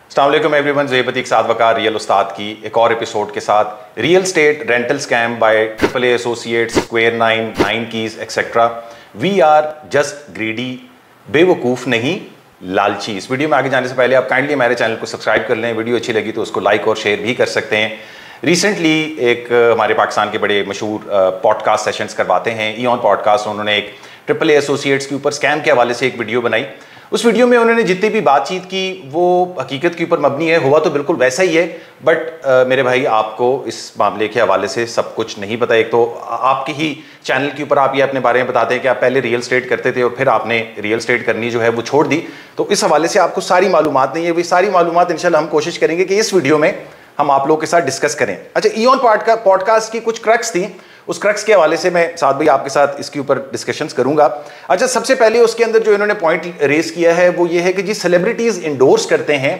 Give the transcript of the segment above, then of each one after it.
अस्सलाम वालेकुम everyone, Zuhaib Ateeq Saad Waqar real Ustad की एक और एपिसोड के साथ real estate rental scam by AAA associates, square 9, 9 keys etcetera. We are just greedy, बेवकूफ़ नहीं लालची। इस वीडियो में आगे जाने से पहले आप काइंडली हमारे चैनल को सब्सक्राइब कर लें। वीडियो अच्छी लगी तो उसको लाइक और शेयर भी कर सकते हैं। रिसेंटली एक हमारे पाकिस्तान के बड़े मशहूर पॉडकास्ट सेशंस करवाते हैं, ईऑन पॉडकास्ट। उन्होंने एक AAA एसोसिएट्स के ऊपर स्कैम के हवाले से एक वीडियो बनाई। उस वीडियो में उन्होंने जितनी भी बातचीत की वो हकीकत के ऊपर मबनी है, हुआ तो बिल्कुल वैसा ही है। बट मेरे भाई, आपको इस मामले के हवाले से सब कुछ नहीं पता। एक तो आपके ही चैनल के ऊपर आप ये अपने बारे में बताते हैं कि आप पहले रियल स्टेट करते थे और फिर आपने रियल स्टेट करनी जो है वो छोड़ दी। तो इस हवाले से आपको सारी मालूमात नहीं है। वही सारी मालूमात इंशाल्लाह हम कोशिश करेंगे कि इस वीडियो में हम आप लोगों के साथ डिस्कस करें। अच्छा, ईऑन पॉडकास्ट की कुछ क्रक्स थी, उस क्रक्स के हवाले से मैं साथ भाई आपके साथ इसके ऊपर डिस्कशंस करूंगा। अच्छा, सबसे पहले उसके अंदर जो इन्होंने पॉइंट रेस किया है वो ये है कि जी सेलिब्रिटीज इंडोर्स करते हैं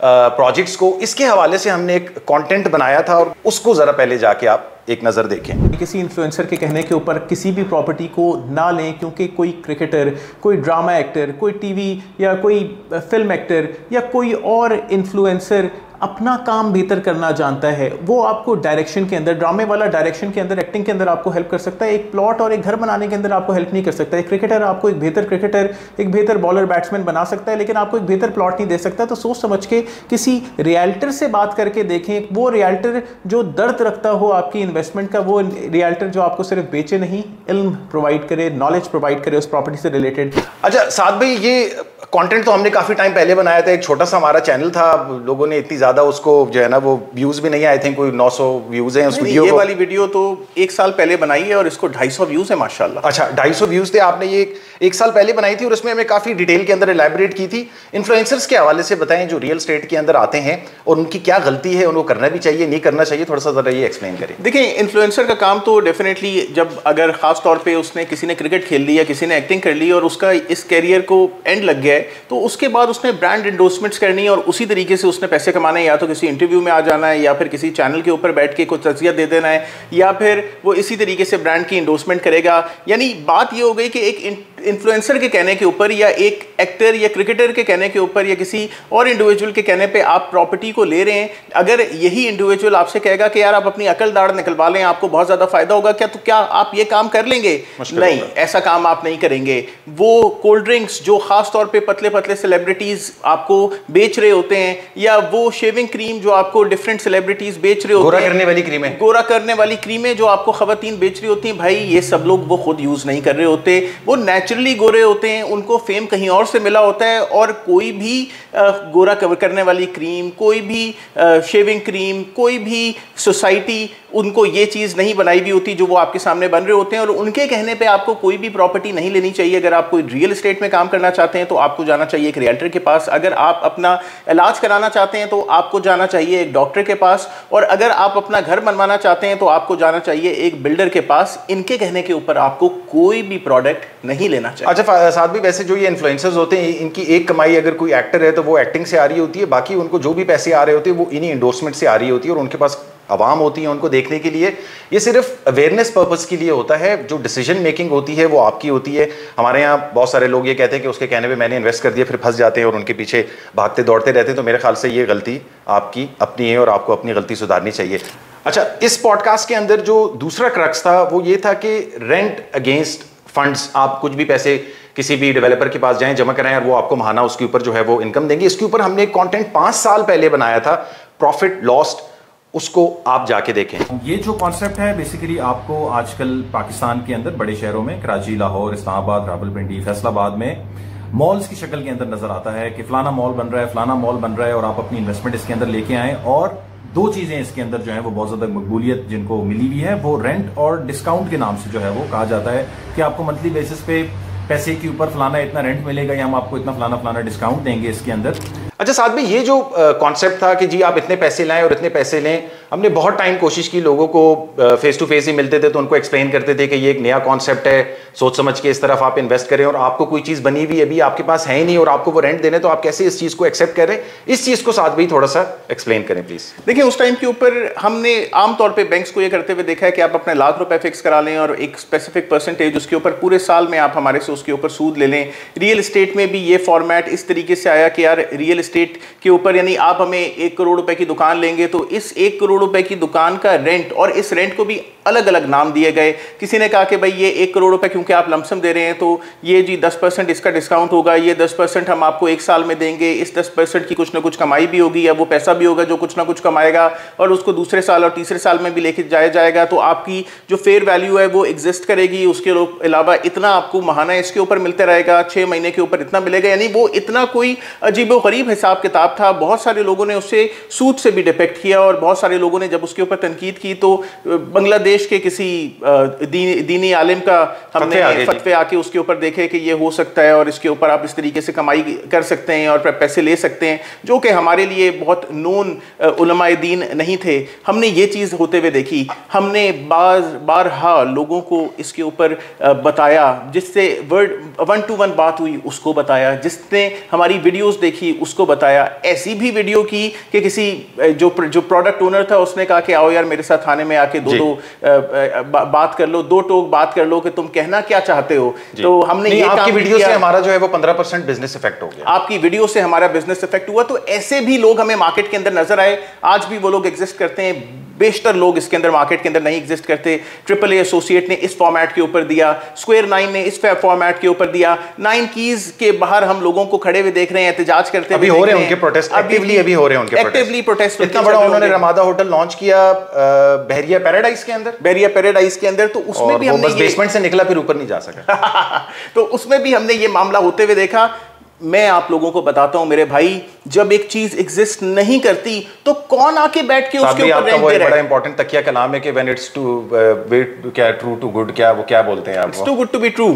प्रोजेक्ट्स को। इसके हवाले से हमने एक कंटेंट बनाया था और उसको जरा पहले जाके आप एक नज़र देखें। किसी इन्फ्लुएंसर के कहने के ऊपर किसी भी प्रॉपर्टी को ना लें, क्योंकि कोई क्रिकेटर, कोई ड्रामा एक्टर, कोई टीवी या कोई फिल्म एक्टर या कोई और इन्फ्लुएंसर अपना काम बेहतर करना जानता है। वो आपको डायरेक्शन के अंदर, ड्रामे वाला डायरेक्शन के अंदर, एक्टिंग के अंदर आपको हेल्प कर सकता है। एक प्लॉट और एक घर बनाने के अंदर आपको हेल्प नहीं कर सकता। एक क्रिकेटर आपको एक बेहतर क्रिकेटर, एक बेहतर बॉलर बैट्समैन बना सकता है, लेकिन आपको एक बेहतर प्लॉट नहीं दे सकता। तो सोच समझ के किसी रियल्टर से बात करके देखें। वो रियल्टर जो दर्द रखता हो आपकी इन्वेस्टमेंट का, वो रियल्टर जो आपको सिर्फ बेचे नहीं, इल्म प्रोवाइड करे, नॉलेज प्रोवाइड करे उस प्रॉपर्टी से रिलेटेड। अच्छा साद भाई, ये कंटेंट तो हमने काफी टाइम पहले बनाया था। एक छोटा सा हमारा चैनल था, लोगों ने इतनी ज्यादा उसको जो है ना वो व्यूज भी नहीं आए थे, कोई 900 व्यूज हैं उस वीडियो ये वाली वीडियो तो 1 साल पहले बनाई है और इसको 250 व्यूज है माशाल्लाह। अच्छा, 250 व्यूज थे। आपने ये एक साल पहले बनाई थी और उसमें हमें काफी डिटेल के अंदर एलैबोरेट की थी। इन्फ्लुएंसर्स के हवाले से बताएं जो रियल स्टेट के अंदर आते हैं और उनकी क्या गलती है, उनको करना भी चाहिए, नहीं करना चाहिए, थोड़ा सा जरा ये एक्सप्लेन करें। देखिए, इन्फ्लुएंसर का काम तो डेफिनेटली, जब अगर खास तौर पे उसने किसी ने क्रिकेट खेल ली या किसी ने एक्टिंग कर ली और उसका इस कैरियर को एंड लग गया है, तो उसके बाद उसने ब्रांड एंडोर्समेंट्स करनी है और उसी तरीके से उसने पैसे कमाने। या तो किसी इंटरव्यू में आ जाना है, या फिर किसी चैनल के ऊपर बैठ के कुछ तज़किया दे देना है, या फिर वो इसी तरीके से ब्रांड की एंडोर्समेंट करेगा। यानी बात ये हो गई कि एक इन्फ्लुएंसर के कहने के ऊपर या एक एक्टर या क्रिकेटर के कहने के ऊपर या किसी और इंडिविजुअल के कहने पे आप प्रॉपर्टी को ले रहे हैं। अगर यही इंडिविजुअल आपसे कहेगा कि यार आप अपनी अकल दाढ़ निकलवा लें, आपको बहुत ज़्यादा फायदा होगा, तो क्या आप ये काम कर लेंगे? नहीं, ऐसा काम आप नहीं करेंगे। वो कोल्ड ड्रिंक्स जो खास तौर पे पतले पतले सेलिब्रिटीज आपको बेच रहे होते हैं, या वो शेविंग क्रीम जो आपको डिफरेंट सेलिब्रिटीज बेच रहे होते हैं, गोरा करने वाली क्रीमें, गोरा करने वाली क्रीमें जो आपको खवातीन बेच रही होती हैं, भाई ये सब लोग वो खुद यूज नहीं कर रहे होते। वो नेचुरली गोरे होते हैं, उनको फेम कहीं और से मिला होता है। और कोई भी गोरा करने वाली क्रीम, कोई भी शेविंग क्रीम, कोई भी सोसाइटी उनको ये चीज़ नहीं बनाई हुई होती जो वो आपके सामने बन रहे होते हैं। और उनके कहने पे आपको कोई भी प्रॉपर्टी नहीं लेनी चाहिए। अगर आप कोई रियल एस्टेट में काम करना चाहते हैं तो आपको जाना चाहिए एक रियल्टर के पास। अगर आप अपना इलाज कराना चाहते हैं तो आपको जाना चाहिए एक डॉक्टर के पास। और अगर आप अपना घर बनवाना चाहते हैं तो आपको जाना चाहिए एक बिल्डर के पास। इनके कहने के ऊपर आपको कोई भी प्रोडक्ट नहीं लेना चाहिए। अच्छा साथ भी, वैसे जो ये इन्फ्लुएंसर्स होते हैं, इनकी एक कमाई अगर कोई एक्टर है तो वो एक्टिंग से आ रही होती है, बाकी उनको जो भी पैसे आ रहे होते हैं वो इन्हीं एंडोर्समेंट से आ रही होती है। और उनके पास आवाम होती है उनको देखने के लिए। ये सिर्फ अवेयरनेस पर्पस के लिए होता है। जो डिसीजन मेकिंग होती है वो आपकी होती है। हमारे यहाँ बहुत सारे लोग ये कहते हैं कि उसके कहने पे मैंने इन्वेस्ट कर दिया, फिर फंस जाते हैं और उनके पीछे भागते दौड़ते रहते हैं। तो मेरे ख्याल से ये गलती आपकी अपनी है और आपको अपनी गलती सुधारनी चाहिए। अच्छा, इस पॉडकास्ट के अंदर जो दूसरा क्रक्स था वो ये था कि रेंट अगेंस्ट फंड्स। आप कुछ भी पैसे किसी भी डेवलपर के पास जाएं, जमा कराएं और वो आपको महाना उसके ऊपर जो है वो इनकम देंगे। इसके ऊपर हमने एक कंटेंट 5 साल पहले बनाया था, प्रॉफिट लॉस्ट, उसको आप जाके देखें। ये जो कॉन्सेप्ट है बेसिकली आपको आजकल पाकिस्तान के अंदर बड़े शहरों में, कराची, लाहौर, इस्लामाबाद, रावलपिंडी, फैसलाबाद में मॉल्स की शक्ल के अंदर नजर आता है कि फलाना मॉल बन रहा है, फलाना मॉल बन रहा है, और आप अपनी इन्वेस्टमेंट इसके अंदर लेके आए। और 2 चीजें इसके अंदर जो है वो बहुत ज्यादा मकबूलियत जिनको मिली हुई है, वो रेंट और डिस्काउंट के नाम से जो है वो कहा जाता है कि आपको मंथली बेसिस पे पैसे के ऊपर फलाना इतना रेंट मिलेगा या हम आपको इतना फलाना डिस्काउंट देंगे इसके अंदर। अच्छा साथ में ये जो कॉन्सेप्ट था कि जी आप इतने पैसे लाएं और इतने पैसे लें हमने बहुत टाइम कोशिश की, लोगों को फेस टू फेस ही मिलते थे तो उनको एक्सप्लेन करते थे कि ये एक नया कॉन्सेप्ट है, सोच समझ के इस तरफ आप इन्वेस्ट करें, और आपको कोई चीज़ बनी हुई अभी आपके पास है ही नहीं और आपको वो रेंट देने, तो आप कैसे इस चीज़ को एक्सेप्ट कर रहे हैं? इस चीज़ को साथ भी थोड़ा सा एक्सप्लेन करें प्लीज़। देखिए, उस टाइम के ऊपर हमने आमतौर पे बैंक्स को ये करते हुए देखा है कि आप अपने ₹1,00,000 फिक्स करा लें और एक स्पेसिफिक परसेंटेज उसके ऊपर पूरे साल में आप हमारे से उसके ऊपर सूद ले लें। रियल एस्टेट में भी ये फॉर्मेट इस तरीके से आया कि यार रियल एस्टेट के ऊपर यानी आप हमें ₹1 करोड़ की दुकान लेंगे तो इस ₹1 करोड़ की दुकान का रेंट, और इस रेंट को भी अलग अलग नाम दिए गए। किसी ने कहा कि भाई ये ₹1 करोड़ क्योंकि आप लमसम दे रहे हैं तो ये जी 10% इसका डिस्काउंट होगा, ये 10% हम आपको 1 साल में देंगे, इस 10% की कुछ ना कुछ कमाई भी होगी या वो पैसा भी होगा जो कुछ ना कुछ कमाएगा और उसको दूसरे साल और तीसरे साल में भी लेके जाया जाएगा, तो आपकी जो फेयर वैल्यू है वो एग्जिस्ट करेगी। उसके अलावा इतना आपको महाना इसके ऊपर मिलता रहेगा, 6 महीने के ऊपर इतना मिलेगा। यानी वो इतना कोई अजीबोगरीब हिसाब किताब था। बहुत सारे लोगों ने उससे सूद से भी डिपेक्ट किया और बहुत सारे लोगों ने जब उसके ऊपर तनकीद की तो बांग्लादेश के किसी दीनी आलिम का हमने फतवे आके उसके ऊपर देखे कि ये हो सकता है और इसके ऊपर आप इस तरीके से कमाई कर सकते हैं और पैसे ले सकते हैं, जो कि हमारे लिए बहुत नोन उलमाए दीन नहीं थे। हमने ये चीज़ होते हुए देखी, हमने बारहा लोगों को इसके ऊपर बताया, जिससे वन टू वन बात हुई उसको बताया, जिसने हमारी वीडियोस देखी उसको बताया। ऐसी भी वीडियो की कि किसी जो प्रोडक्ट ओनर था उसने कहा कि आओ यार मेरे साथ थाने में आके दो बात कर लो, 2 टोक बात कर लो कि तुम कहना क्या चाहते हो। तो हमने ये आपकी वीडियो से हमारा जो है वो 15% बिजनेस इफेक्ट हो गया। आपकी वीडियो से हमारा बिजनेस इफेक्ट हुआ। तो ऐसे भी लोग हमें मार्केट के अंदर नजर आए, आज भी वो लोग एग्जिस्ट करते हैं। बेशतर लोग इसके अंदर मार्केट के अंदर नहीं एग्जिस्ट करते। AAA एसोसिएट ने इस फॉर्मेट के ऊपर दिया, स्क्वायर 9 ने इस फॉर्मेट के ऊपर दिया, 9 कीज के बाहर हम लोगों को खड़े हुए देख रहे हैं, एहतजाज करते अभी हो रहे हैं उनके प्रोटेस्ट, एक्टिवली अभी हो रहे हैं उनके एक्टिवली प्रोटेस्ट। इतना बड़ा उन्होंने रमादा होटल लॉन्च किया बहरिया पैराडाइज के अंदर, बहरिया पैराडाइज के अंदर, तो उसमें भी हमने बेसमेंट से निकला फिर ऊपर नहीं जा सका। तो उसमें भी हमने ये मामला होते हुए देखा। मैं आप लोगों को बताता हूं मेरे भाई, जब एक चीज एग्जिस्ट नहीं करती तो कौन आके बैठ के उसके ऊपर रेंट दे रहा है? बड़ा इंपॉर्टेंट तकिया कलाम है कि व्हेन इट्स टू क्या ट्रू टू गुड, क्या वो क्या बोलते हैं आप, it's too good to be true.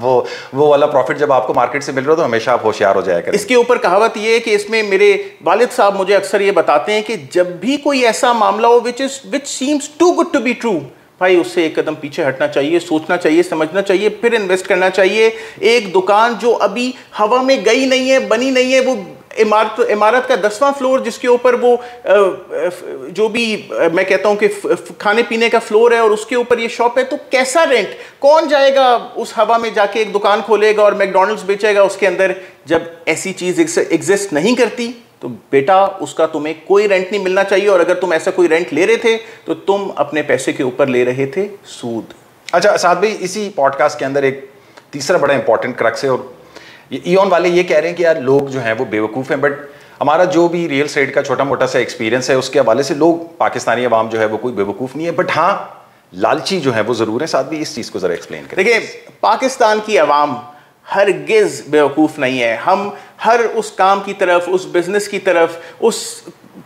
वो वाला प्रॉफिट जब आपको मार्केट से मिल रहा हो तो हमेशा आप होशियार हो जाएगा। इसके ऊपर कहावत ये है कि इसमें मेरे वालिद साहब मुझे अक्सर ये बताते हैं कि जब भी कोई ऐसा मामला हो which seems too good to be true, भाई उससे एक कदम पीछे हटना चाहिए, सोचना चाहिए, समझना चाहिए, फिर इन्वेस्ट करना चाहिए। एक दुकान जो अभी हवा में गई नहीं है, बनी नहीं है, वो इमारत का 10वां फ्लोर जिसके ऊपर वो जो भी मैं कहता हूं कि खाने पीने का फ्लोर है और उसके ऊपर ये शॉप है, तो कैसा रेंट? कौन जाएगा उस हवा में जाके एक दुकान खोलेगा और मैकडॉनल्ड्स बेचेगा उसके अंदर? जब ऐसी चीज एग्जिस्ट नहीं करती तो बेटा उसका तुम्हें कोई रेंट नहीं मिलना चाहिए, और अगर तुम ऐसा कोई रेंट ले रहे थे तो तुम अपने पैसे के ऊपर ले रहे थे सूद। अच्छा साथ भाई, इसी पॉडकास्ट के अंदर एक तीसरा बड़ा इंपॉर्टेंट क्रक्स है, और ईओन वाले ये कह रहे हैं कि यार लोग जो हैं वो बेवकूफ़ हैं, बट हमारा जो भी रियल एस्टेट का छोटा मोटा सा एक्सपीरियंस है उसके हवाले से लोग, पाकिस्तानी अवाम जो है वो कोई बेवकूफ़ नहीं है, बट हाँ लालची जो है वो ज़रूर है। साथ भी इस चीज़ को ज़रा एक्सप्लेन करें। देखिए, पाकिस्तान की अवाम हरगिज बेवकूफ़ नहीं है। हम हर उस काम की तरफ, उस बिजनेस की तरफ, उस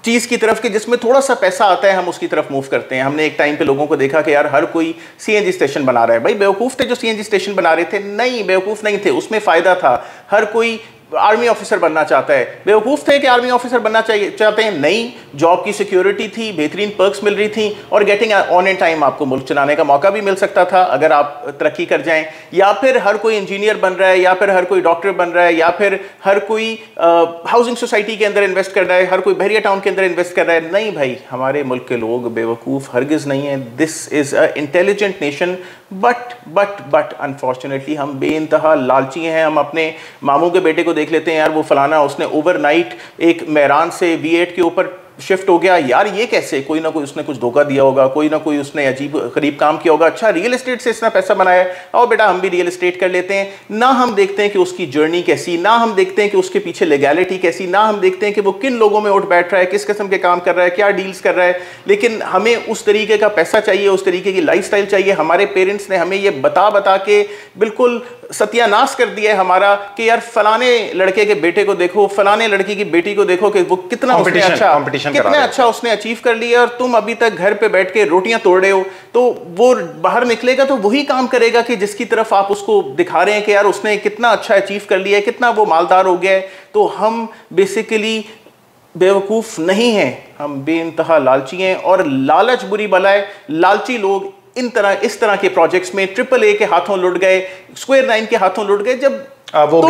चीज़ की तरफ कि जिसमें थोड़ा सा पैसा आता है हम उसकी तरफ मूव करते हैं। हमने एक टाइम पे लोगों को देखा कि यार हर कोई सीएनजी स्टेशन बना रहा है। भाई बेवकूफ़ थे जो सीएनजी स्टेशन बना रहे थे? नहीं, बेवकूफ़ नहीं थे, उसमें फ़ायदा था। हर कोई आर्मी ऑफिसर बनना चाहता है। बेवकूफ़ थे कि आर्मी ऑफिसर बनना चाहते हैं? नहीं, जॉब की सिक्योरिटी थी, बेहतरीन पर्क्स मिल रही थी और गेटिंग ऑन इन टाइम आपको मुल्क चलाने का मौका भी मिल सकता था अगर आप तरक्की कर जाएं। या फिर हर कोई इंजीनियर बन रहा है, या फिर हर कोई डॉक्टर बन रहा है, या फिर हर कोई हाउसिंग सोसाइटी के अंदर इन्वेस्ट कर रहा है, हर कोई बहरिया टाउन के अंदर इन्वेस्ट कर रहा है। नहीं भाई, हमारे मुल्क के लोग बेवकूफ़ हरगिज़ नहीं है। This is a intelligent nation, but unfortunately हम बेइंतहा लालची हैं। हम अपने मामू के बेटे को देख लेते हैं, यार वो फलाना उसने ओवरनाइट एक मेहरान से V8 के ऊपर शिफ्ट हो गया। यार ये कैसे? कोई ना कोई उसने कुछ धोखा दिया होगा, कोई ना कोई उसने अजीब करीब काम किया होगा। अच्छा, रियल एस्टेट से इसने पैसा बनाया, आओ बेटा हम भी रियल एस्टेट कर लेते हैं। ना हम देखते हैं कि उसकी जर्नी कैसी, ना हम देखते हैं कि उसके पीछे लीगैलिटी कैसी, ना हम देखते हैं कि वो किन लोगों में उठ बैठ रहा है, किस किस्म के काम कर रहा है, क्या डील्स कर रहा है। लेकिन हमें उस तरीके का पैसा चाहिए, उस तरीके की लाइफस्टाइल चाहिए। हमारे पेरेंट्स ने हमें ये बता के बिल्कुल सत्यानाश कर दिया है हमारा कि यार फलाने लड़के के बेटे को देखो, फलाने लड़की की बेटी को देखो कि वो कितना अच्छा उसने अचीव कर लिया, और तुम अभी तक घर पे बैठ के रोटियां तोड़ रहे हो। तो वो बाहर निकलेगा तो वही काम करेगा कि जिसकी तरफ आप उसको दिखा रहे हैं कि यार उसने कितना अच्छा अचीव कर लिया है, कितना वो मालदार हो गया है। तो हम बेसिकली बेवकूफ़ नहीं हैं, हम बेइंतहा लालची हैं, और लालच बुरी बला है। लालची लोग इस तरह के प्रोजेक्ट्स में AAA के हाथों लुट गए, स्क्वायर 9 के हाथों लुट गए। जब वो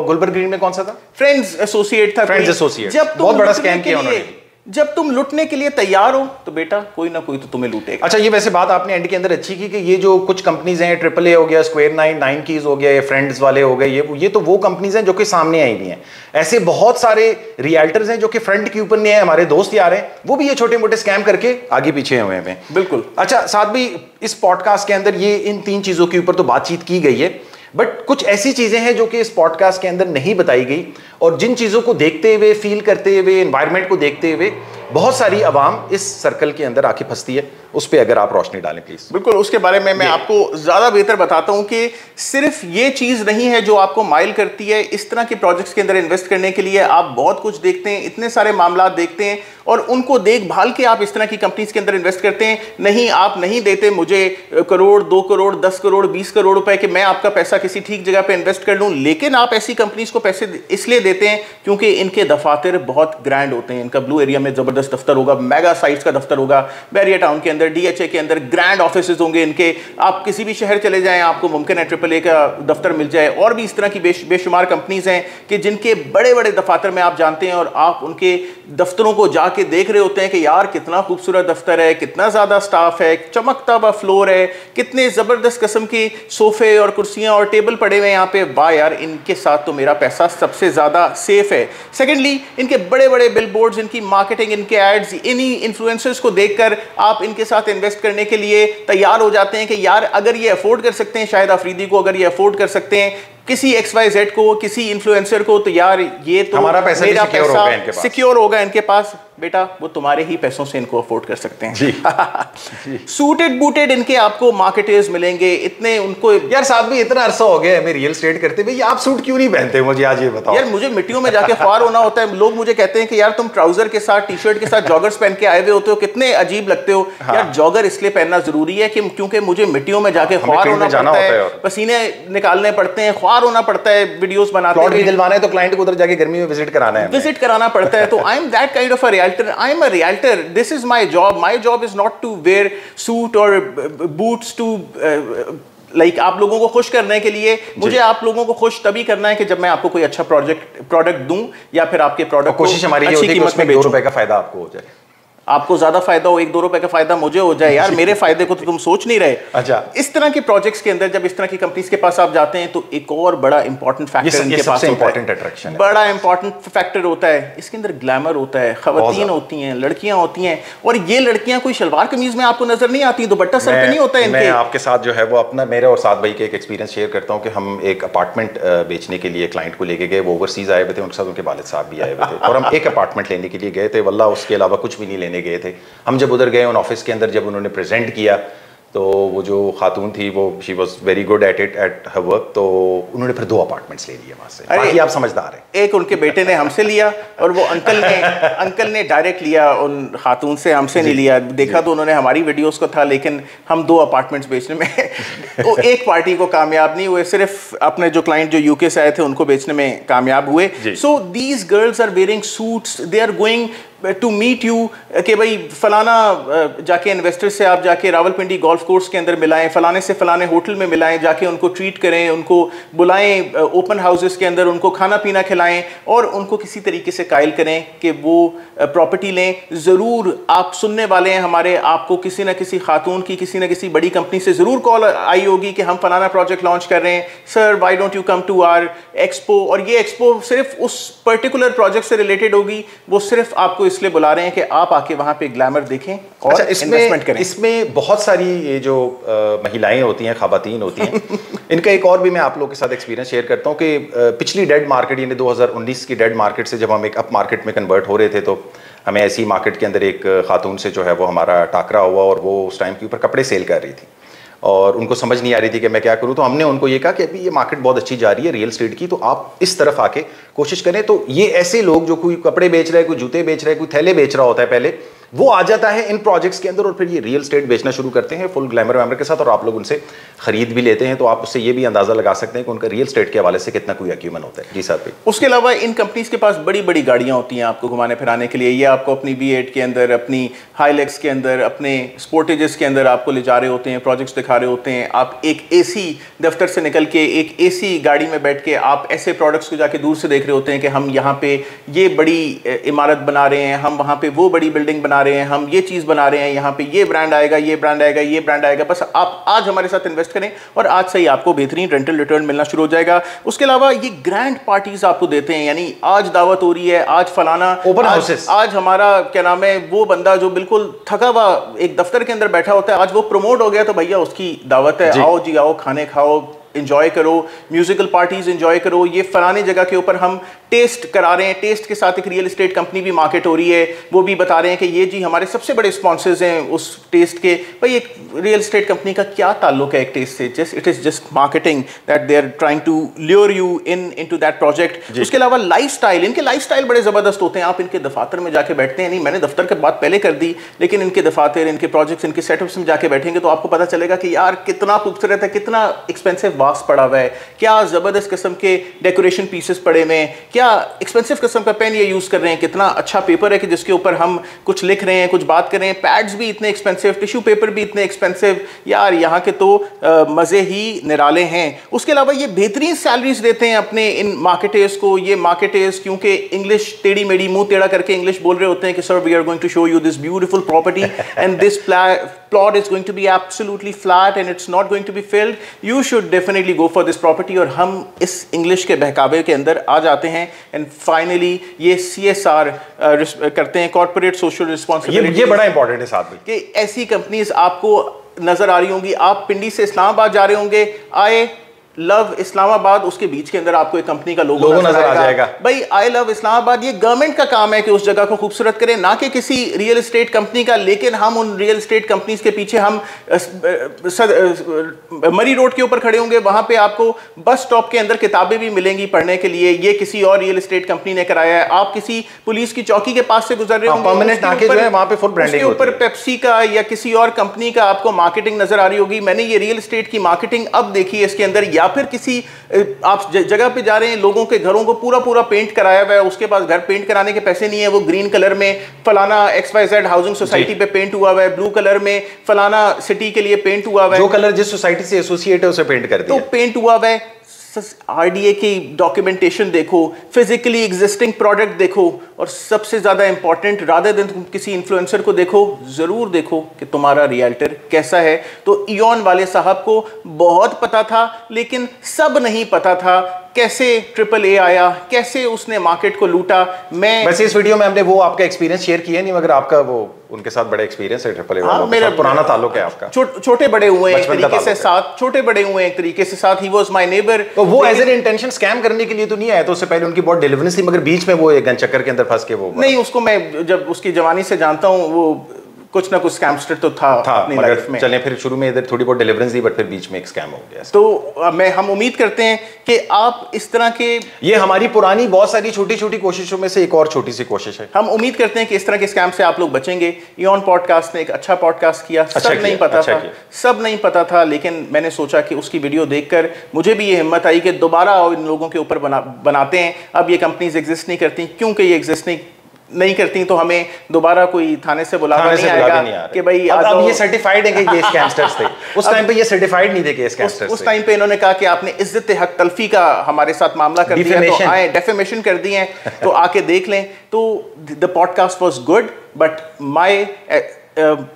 गुलबर्ग ग्रीन में कौन सा था? फ्रेंड्स एसोसिएट था। फ्रेंड्स एसोसिएट, जब बहुत बड़ा स्कैम किया उन्होंने। जब तुम लुटने के लिए तैयार हो तो बेटा कोई ना कोई तो तुम्हें लूटेगा। अच्छा, ये वैसे बात आपने एंड के अंदर अच्छी की कि ये जो कुछ कंपनीज हैं, AAA हो गया, स्क्वायर 9, 9 कीज हो गया, फ्रेंड्स वाले हो गए, ये तो वो कंपनीज हैं जो कि सामने आई हुई हैं। ऐसे बहुत सारे रियल्टर्स हैं जो कि फ्रंट के ऊपर नहीं है, हमारे दोस्त यार हैं, वो भी ये छोटे मोटे स्कैम करके आगे पीछे हुए हैं। बिल्कुल। अच्छा साथ भी इस पॉडकास्ट के अंदर ये इन 3 चीजों के ऊपर तो बातचीत की गई है, बट कुछ ऐसी चीजें हैं जो कि इस पॉडकास्ट के अंदर नहीं बताई गई, और जिन चीजों को देखते हुए, फील करते हुए, एनवायरनमेंट को देखते हुए बहुत सारी आवाम इस सर्कल के अंदर आके फंसती है, उस पर अगर आप रोशनी डालें प्लीज। बिल्कुल, उसके बारे में मैं आपको ज्यादा बेहतर बताता हूं कि सिर्फ ये चीज नहीं है जो आपको माइल करती है। इस तरह के प्रोजेक्ट्स के अंदर इन्वेस्ट करने के लिए आप बहुत कुछ देखते हैं, इतने सारे मामला देखते हैं, और उनको देखभाल के आप इस तरह की कंपनीज के अंदर इन्वेस्ट करते हैं। नहीं, आप नहीं देते मुझे करोड़, 2 करोड़, 10 करोड़, 20 करोड़ रुपए कि मैं आपका पैसा किसी ठीक जगह पे इन्वेस्ट कर लूं, लेकिन आप ऐसी कंपनीज को पैसे इसलिए देते हैं क्योंकि इनके दफातर बहुत ग्रैंड होते हैं। इनका ब्लू एरिया में जबरदस्त दफ्तर होगा, मेगा साइट्स का दफ्तर होगा, बैरियर टाउन के अंदर, DHA के अंदर ग्रैंड ऑफिसेज होंगे इनके। आप किसी भी शहर चले जाएं, आपको मुमकिन है AAA का दफ्तर मिल जाए। और भी इस तरह की बेशुमार कंपनीज हैं कि जिनके बड़े बड़े दफातर में आप जानते हैं, और आप उनके दफ्तरों को जाके देख रहे होते हैं कि यार कितना खूबसूरत दफ्तर है, कितना ज्यादा स्टाफ है, चमकता हुआ फ्लोर है, कितने जबरदस्त किस्म के सोफे और कुर्सियां और टेबल पड़े हुए हैं यहाँ पे। वाह यार, इनके साथ तो मेरा पैसा सबसे ज्यादा सेफ है। सेकेंडली, इनके बड़े बड़े बिलबोर्ड्स, इनकी मार्केटिंग, इनके एड्स, इन्हीं इन्फ्लुएंसर्स को देखकर आप इनके साथ इन्वेस्ट करने के लिए तैयार हो जाते हैं कि यार अगर ये अफोर्ड कर सकते हैं, शाहिद अफरीदी को अगर ये अफोर्ड कर सकते हैं, किसी XYZ को, किसी इन्फ्लुएंसर को, तो यार ये तो हमारा पैसा सिक्योर होगा इनके पास। बेटा वो तुम्हारे ही पैसों से इनको अफोर्ड कर सकते हैं। जी। सूटेड बूटेड इनके आपको मार्केटर्स मिलेंगे, इतने उनको। यार साहब भी इतना अरसा हो गया है मैं रियल एस्टेट करते हुए, आप सूट क्यों नहीं पहनते, मुझे आज ये बताओ। यार मुझे मिट्टियों में जाके ख्वार होना होता है। लोग मुझे कहते हैं कि यार तुम ट्राउजर के साथ, टी-शर्ट के साथ जॉगर्स पहन के आए हुए होते हो, कितने अजीब लगते हो। हाँ। यार जॉगर इसलिए पहनना जरूरी है कि क्योंकि मुझे मिट्टियों में जाके ख्वार होना पड़ता है, पसीने निकालने पड़ते हैं, ख्वार होना पड़ता है, वीडियोस बनाते हैं। प्लॉट भी दिलवाना है तो क्लाइंट को उधर जाके गर्मी में विजिट कराना पड़ता है। तो I am that kind of a realtor, I am a realtor, this is my job. My job is not to wear suit or boots to like आप लोगों को खुश करने के लिए। मुझे आप लोगों को खुश तभी करना है कि जब मैं आपको कोई अच्छा प्रोडक्ट दूं, या फिर आपके प्रोडक्ट को कोशिश हमारी ये होती है कि उसमें 2 रुपए का फायदा आपको हो जाए, आपको ज्यादा फायदा हो, 1-2 रुपए का फायदा मुझे हो जाए। यार मेरे फायदे को तो तुम सोच नहीं रहे। अच्छा, इस तरह के प्रोजेक्ट्स के अंदर जब इस तरह की कंपनीज के पास आप जाते हैं तो एक और बड़ा इंपॉर्टेंट फैक्टर इनके पास होता है, बड़ा इंपॉर्टेंट फैक्टर होता है, इसके अंदर ग्लैमर होता है, खवातीन होती हैं, लड़कियां होती हैं, और ये लड़कियां कोई शलवार कमीज में आपको नजर नहीं आती, दुपट्टा सर पे नहीं होता है इनके। मैं आपके साथ जो है वो अपना, मेरे और साथ भाई के एक एक्सपीरियंस शेयर करता हूँ कि हम एक अपार्टमेंट बेचने के लिए क्लाइंट को लेके गए, वो ओवरसीज आए हुए थे, उनके साथ उनके वालिद साहब भी आए हुए थे, और हम एक अपार्टमेंट लेने के लिए गए थे। वल्लाह उसके अलावा कुछ भी नहीं लेने गए थे हम। जब उधर गए उन ऑफिस के अंदर, जब उन्होंने प्रेजेंट किया तो वो जो खातून थी वो she was very good at it at her work, तो उन्होंने फिर 2 अपार्टमेंट्स ले लिए वहां से। बाकी आप समझदार हैं। एक उनके बेटे ने हमसे लिया, और वो अंकल ने डायरेक्ट लिया उन खातून से, हमसे नहीं लिया। देखा तो उन्होंने हमारी वीडियोस को था, लेकिन हम 2 अपार्टमेंट्स बेचने में तो एक पार्टी को कामयाब नहीं हुए, सिर्फ अपने जो क्लाइंट जो यूके से आए थे उनको बेचने में कामयाब हुए। So these girls are wearing suits, they are going to meet you कि भाई फलाना जाके इन्वेस्टर से आप जाके रावलपिंडी गोल्फ कोर्स के अंदर मिलाएं, फलाने से फलाने होटल में मिलाएं, जाके उनको ट्रीट करें, उनको बुलाएं ओपन हाउसेस के अंदर, उनको खाना पीना खिलाएं, और उनको किसी तरीके से कायल करें कि वो प्रॉपर्टी लें। ज़रूर आप सुनने वाले हैं हमारे, आपको किसी न किसी खातून की किसी न किसी बड़ी कंपनी से ज़रूर कॉल आई होगी कि हम फलाना प्रोजेक्ट लॉन्च कर रहे हैं, sir why don't you come to our expo. और ये एक्सपो सिर्फ उस पर्टिकुलर प्रोजेक्ट से रिलेटेड होगी, वो सिर्फ आपको इसलिए बुला रहे हैं कि आप आके वहां पे ग्लैमर देखें और इन्वेस्टमेंट करें। इसमें बहुत सारी ये जो महिलाएं होती हैं, खवातीन होती हैं इनका एक और भी मैं आप लोगों के साथ एक्सपीरियंस शेयर करता हूं कि पिछली डेड मार्केट यानी 2019 की डेड मार्केट से जब हम एक अप मार्केट में कन्वर्ट हो रहे थे, तो हमें ऐसी मार्केट के अंदर एक खातून से जो है वो हमारा टाकरा हुआ, और वो उस टाइम के ऊपर कपड़े सेल कर रही थी और उनको समझ नहीं आ रही थी कि मैं क्या करूं। तो हमने उनको ये कहा कि अभी ये मार्केट बहुत अच्छी जा रही है रियल एस्टेट की, तो आप इस तरफ आके कोशिश करें। तो ये ऐसे लोग जो कोई कपड़े बेच रहे हैं, कोई जूते बेच रहे हैं, कोई थैले बेच रहा होता है पहले, वो आ जाता है इन प्रोजेक्ट्स के अंदर और फिर ये रियल स्टेट बेचना शुरू करते हैं फुल ग्लैमर वैमर के साथ, और आप लोग उनसे खरीद भी लेते हैं, तो आप उससे ये भी अंदाजा लगा सकते हैं कि उनका रियल स्टेट के हवाले से कितना कोई अक्यूमन होता है। जी सर भाई। उसके अलावा इन कंपनीज के पास बड़ी बड़ी गाड़ियां होती हैं आपको घुमाने फिराने के लिए, ये आपको अपनी B8 के अंदर, अपनी हाईलेक्स के अंदर, अपने स्पोर्टेजेस के अंदर आपको ले जा रहे होते हैं, प्रोजेक्ट्स दिखा रहे होते हैं। आप एक AC दफ्तर से निकल के एक AC गाड़ी में बैठ के आप ऐसे प्रोडक्ट्स को जाके दूर से देख रहे होते हैं कि हम यहाँ पे ये बड़ी इमारत बना रहे हैं, हम वहाँ पे वो बड़ी बिल्डिंग बना रहे हैं, हम ये चीज़ बना रहे हैं, यहाँ पे ये ब्रांड आएगा, ये ब्रांड आएगा, ये ब्रांड आएगा। बस आप आज हमारे साथ इन्वेस्ट करें और आज से ही आपको बेहतरीन रेंटल रिटर्न मिलना शुरू हो जाएगा। उसके अलावा ये ग्रैंड पार्टीज आपको देते हैं, यानी आज दावत हो रही है, आज फलाना ओपन हाउसेस, आज हमारा क्या नाम है, वो बंदा जो बिल्कुल थका हुआ एक दफ्तर के अंदर बैठा होता है, आज वो प्रमोट हो गया तो भैया उसकी दावत है, आओ जी आओ, खाने खाओ, इंजॉय करो, म्यूजिकल पार्टीज इंजॉय करो। ये फलाने जगह के ऊपर हम टेस्ट करा रहे हैं, टेस्ट के साथ एक रियल एस्टेट कंपनी भी मार्केट हो रही है, वो भी बता रहे हैं कि ये जी हमारे सबसे बड़े स्पॉन्सर्स हैं उस टेस्ट के। भाई एक रियल एस्टेट कंपनी का क्या ताल्लुक है एक टेस्ट से? Just it is just marketing that they are trying to lure you into that project. उसके अलावा लाइफस्टाइल, इनके लाइफस्टाइल बड़े जबरदस्त होते हैं। आप इनके दफातर में जाके बैठते हैं, नहीं मैंने दफ्तर की बात पहले कर दी, लेकिन इनके दफातर, इनके प्रोजेक्ट्स, इनके सेटअप्स में जाके बैठेंगे तो आपको पता चलेगा कि यार कितना खूबसूरत है, कितना एक्सपेंसिव वास पड़ा हुआ है, क्या जबरदस्त किस्म के डेकोरेशन पीसेस पड़े हुए हैं, क्या एक्सपेंसिव किस्म का पेन ये यूज कर रहे हैं, कितना अच्छा पेपर है कि जिसके ऊपर हम कुछ लिख रहे हैं, कुछ बात कर रहे हैं, पैड्स भी इतने एक्सपेंसिव, टिश्यू पेपर भी इतने एक्सपेंसिव। यार यहाँ के तो मजे ही निराले हैं। उसके अलावा ये बेहतरीन सैलरीज देते हैं अपने इन मार्केटर्स को। ये मार्केटर्स क्योंकि इंग्लिश टेढ़ी मेढ़ी मुंह टेढ़ा करके इंग्लिश बोल रहे होते हैं कि sir we are going to show you this beautiful property and this plot is going to be absolutely flat and it's not going to be filled. You should definitely go for this property। और हम इस English के बहकावे के अंदर आ जाते हैं and finally ये CSR करते हैं, कॉर्पोरेट सोशल रिस्पॉन्सिबिलिटी। ये बड़ा इंपॉर्टेंट है साथ में कि ऐसी कंपनीज आपको नजर आ रही होंगी। आप पिंडी से इस्लामाबाद जा रहे होंगे, आए लव इस्लामाबाद, उसके बीच के अंदर आपको एक कंपनी का लोगो नजर आ जाएगा। भाई आई लव इस्लामाबाद, ये गवर्नमेंट का काम है कि उस जगह को खूबसूरत करें, ना कि किसी रियल एस्टेट कंपनी का। लेकिन हम उन रियल एस्टेट कंपनीज के पीछे हम मरी रोड के ऊपर खड़े होंगे, वहां पे आपको बस स्टॉप के अंदर किताबें भी मिलेंगी पढ़ने के लिए, ये किसी और रियल एस्टेट कंपनी ने कराया है। आप किसी पुलिस की चौकी के पास से गुजर रहे होंगे, उसके ऊपर पेप्सी का या किसी और कंपनी का आपको मार्केटिंग नजर आ रही होगी। मैंने ये रियल एस्टेट की मार्केटिंग अब देखी है इसके अंदर। या फिर किसी आप जगह पे जा रहे हैं, लोगों के घरों को पूरा पेंट कराया हुआ है, उसके पास घर पेंट कराने के पैसे नहीं है, वो ग्रीन कलर में फलाना XYZ हाउसिंग सोसाइटी पे पेंट हुआ हुआ है, ब्लू कलर में फलाना सिटी के लिए पेंट हुआ हुआ है, जो कलर जिस सोसाइटी से एसोसिएट है उसे पेंट कर दिया, तो पेंट हुआ हुआ है। RDA की डॉक्यूमेंटेशन देखो, फिजिकली एग्जिस्टिंग प्रोडक्ट देखो, और सबसे ज्यादा इंपॉर्टेंट रादर देन तुम किसी इन्फ्लुएंसर को देखो, जरूर देखो कि तुम्हारा रियल्टर कैसा है। तो इयॉन वाले साहब को बहुत पता था, लेकिन सब नहीं पता था कैसे AAA आया, कैसे उसने मार्केट को लूटा। मैं वैसे इस वीडियो में हमने वो आपका एक्सपीरियंस शेयर किया नहीं, मगर आपका वो उनके साथ बड़ा एक्सपीरियंस है AAA वालों के साथ, पुराना ताल्लुक है आपका। छोटे बड़े हुए एक तरीके से साथ, छोटे बड़े हुए एक तरीके से साथ। He was my neighbour. तो वो एज एन इंटेंशन स्कैम करने के लिए तो नहीं आया, तो उससे पहले उनकी बहुत डिलीवरेंस थी, मगर बीच में वो एक गन चक्कर के अंदर फंस के वो नहीं, उसको मैं जब उसकी जवानी से जानता हूँ, वो कुछ ना कुछ स्कैमस्टर तो था अपनी लाइफ में। चलें फिर शुरू में इधर थोड़ी बहुत डिलीवरेंस दी, बट फिर बीच में एक स्कैम हो गया। तो हम उम्मीद करते हैं कि आप इस तरह के, ये हमारी पुरानी बहुत सारी छोटी छोटी कोशिशों में से एक और छोटी सी कोशिश है। हम उम्मीद करते हैं कि इस तरह के स्कैम से आप लोग बचेंगे। इयॉन पॉडकास्ट ने एक अच्छा पॉडकास्ट किया, सब नहीं पता था, लेकिन मैंने सोचा कि उसकी वीडियो देखकर मुझे भी ये हिम्मत आई कि दोबारा इन लोगों के ऊपर बनाते हैं। अब ये कंपनीज एग्जिस्ट नहीं करती, क्योंकि ये एग्जिस्ट नहीं करती तो हमें दोबारा कोई थाने से बुलाना नहीं आएगा कि भाई अब ये सर्टिफाइड है कि ये स्कैमस्टर्स थे। उस टाइम पे ये सर्टिफाइड नहीं थे कि स्कैमस्टर्स थे। उस टाइम पे इन्होंने कहा कि आपने इज्जत हक तलफी का हमारे साथ मामला कर दिया, तो आए डेफेमेशन कर दी है, तो आके देख लें। तो the podcast was good, but my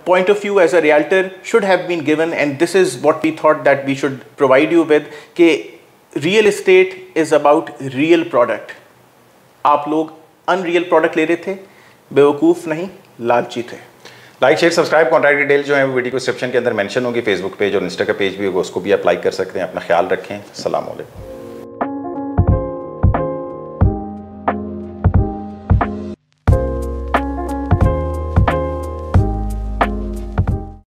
point of view as a realtor should have been given, and this is what we thought that we should provide you with, कि real estate is about real product। आप लोग unreal product ले रहे थे, बेवकूफ़ नहीं, लालची थे। Like share subscribe, contact detail जो है वो वीडियो को डिस्क्रिप्शन के अंदर मेंशन होगी, फेसबुक पेज और इंस्टा का पेज भी होगा, उसको भी आप लाइक कर सकते हैं। अपना ख्याल रखें। अस्सलाम वालेकुम।